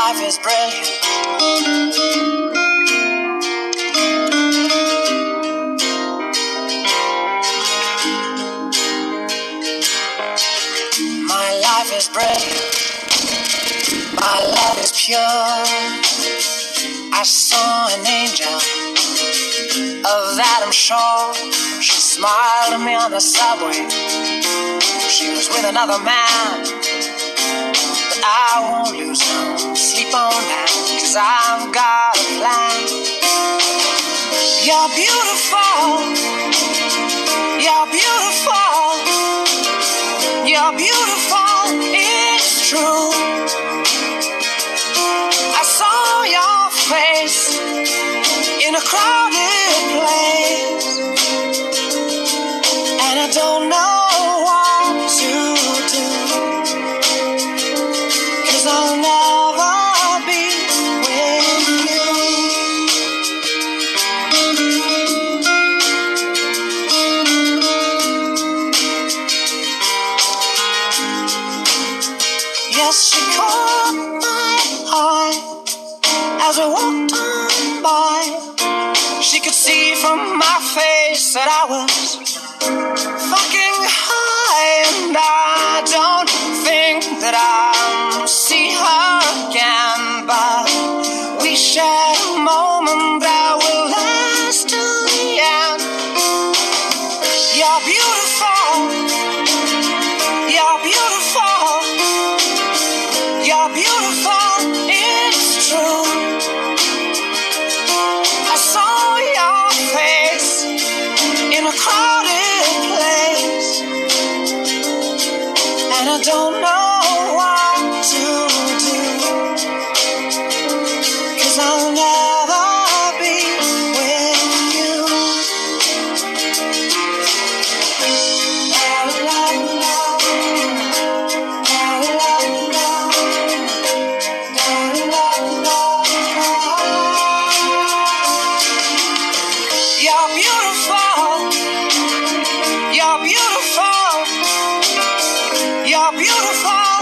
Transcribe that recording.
life is brilliant. My life is brilliant. My love is pure. I saw an angel, of that I'm sure. She smiled at me on the subway. She was with another man, but I won't lose no sleep on that, 'cause I've got a plan. You're beautiful. You're beautiful. You're beautiful. It's true. I saw your face in a crowded place, and I don't know what to do, 'cause I'll never be with you. Yes, she caught my eye as I walked on by. She could see from my face that I was fucking high, and I don't think that I'll see her again, but we shared a moment that will last till the end. You're beautiful. You're beautiful. You're beautiful. It's true. I saw your face in a crowded place, and I don't know what to do, 'cause I'll never be with you. La, la, la. La, la, la. La, la, la. You're beautiful. You're beautiful. You're beautiful.